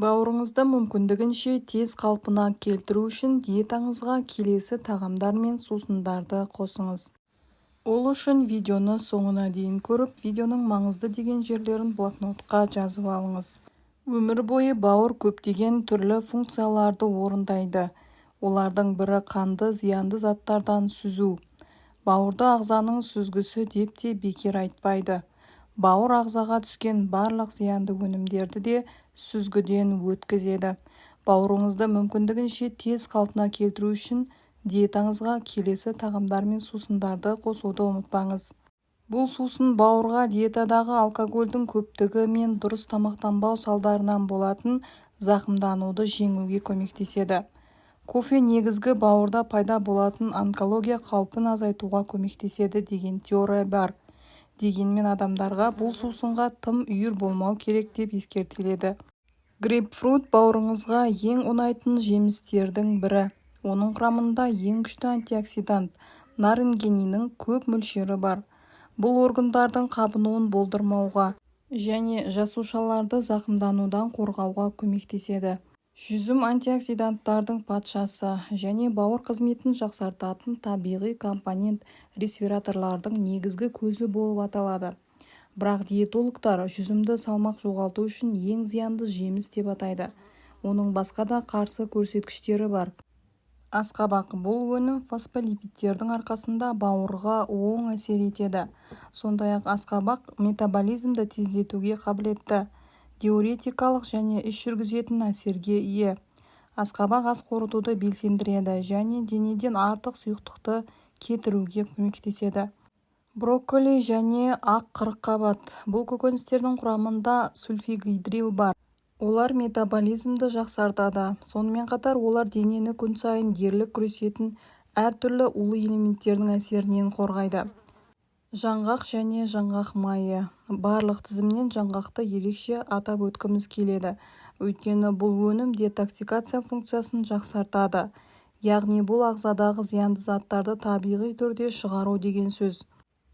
Бауырыңызды мүмкіндігінше тез қалпына келтіру үшін диетаңызға келесі тағамдар мен сусындарды қосыңыз. Ол үшін видеоны соңына дейін көріп, видеоның маңызды деген жерлерін блокнотқа жазып алыңыз. Өмір бойы бауыр көптеген түрлі функцияларды орындайды. Олардың бірі қанды зиянды заттардан сүзу. Бауырды ағзаның сүзгісі деп те бекер айтпайды. Бауыр ағзаға түскен барлық зиянды өнімдерді де сүзгіден өткізеді. Бауырыңызды мүмкіндігінше тез қалпына келтіру үшін диетаңызға келесі тағамдар мен сусындарды қосуды ұмытпаңыз. Бұл сусын бауырға диетадағы алкогольдің көптігі мен дұрыс тамақтанбау салдарынан болатын зақымдануды жеңуге көмектеседі. Кофе негізгі бауырда пайда болатын онкология қаупін азайтуға көмектеседі деген теория бар. Дегенмен адамдарға бұл сусынға тым үйір болмау керек деп ескертіледі. Грейпфрут бауырыңызға ең ұнайтын жемістердің бірі. Оның құрамында ең күшті антиоксидант нарингениннің көп мөлшері бар. Бұл органдардың қабынуын болдырмауға және жасушаларды зақымданудан қорғауға көмектеседі. Жүзім антиоксиданттардың патшасы және бауыр қызметін жақсартатын табиғи компонент ресвераторлардың негізгі көзі болып аталады. Бірақ диетологтар жүзімді салмақ жоғалту үшін ең зиянды жеміс деп атайды. Оның басқа да қарсы көрсеткіштері бар. Асқабақ бұл өнім фосфолипидтердің арқасында бауырға оң әсер етеді. Сондай-ақ асқабақ метаболизмді тездетуге қабілетті, диуретикалық және іш жүргізетін әсерге ие. Асқабақ ас қорытуды белсендіреді және денеден артық сұйықтықты кетіруге көмектеседі. Брокколи және ақ қырыққабат. Бұл көкөністердің құрамында сульфигидрил бар. Олар метаболизмді жақсартады. Сонымен қатар олар денені күн сайын ерлік күресетін әртүрлі улы элементтердің әсерінен қорғайды. Жаңғақ және жаңғақ майы. Барлық тізімнен жаңғақты ерекше атап өткіміз келеді. Өйткені бұл өнім детоксикация функциясын жақсартады. Яғни бұл ағзадағы зиянды заттарды табиғи түрде шығару деген сөз.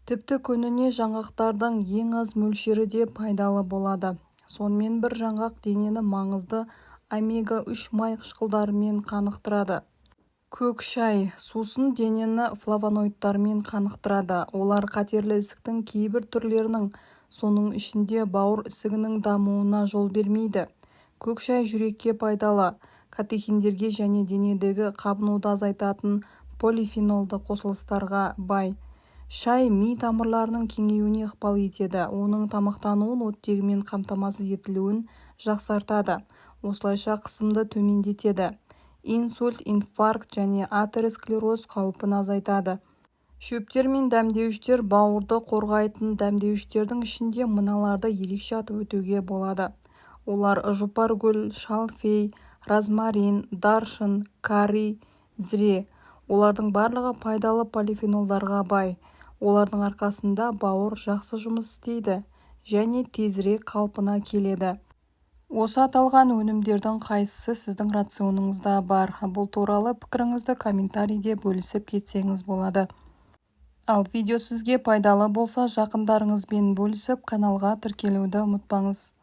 Тіпті күніне жаңғақтардың ең аз мөлшері де пайдалы болады. Сонымен бір жаңғақ денені маңызды омега-3 май қышқылдарымен қанықтырады. Көк шай сусын денені флавоноидтармен қанықтырады. Олар қатерлі ісіктің кейбір түрлерінің, соның ішінде бауыр ісігінің дамуына жол бермейді. Көк шай жүрекке пайдалы, катехиндерге және денедегі қабынуды азайтатын полифенолды қосылыстарға бай. Шай ми тамырларының кеңеюіне ықпал етеді. Оның тамақтануын оттегімен қамтамасыз етілуін жақсартады. Осылайша қысымды төмендетеді. Инсульт, инфаркт және атеросклероз қаупін азайтады. Шөптер мен дәмдеуіштер бауырды қорғайтын дәмдеуіштердің ішінде мыналарды ерекше атап өтуге болады. Олар жұпаргүл, шалфей, розмарин, даршын, карри, зіре. Олардың барлығы пайдалы полифенолдарға бай. Олардың арқасында бауыр жақсы жұмыс істейді және тезірек қалпына келеді. Осы аталған өнімдердің қайсысы сіздің рационыңызда бар? Бұл туралы пікіріңізді комментарийде бөлісіп кетсеңіз болады. Ал видео сізге пайдалы болса, жақындарыңызбен бөлісіп, каналға тіркелуді ұмытпаңыз.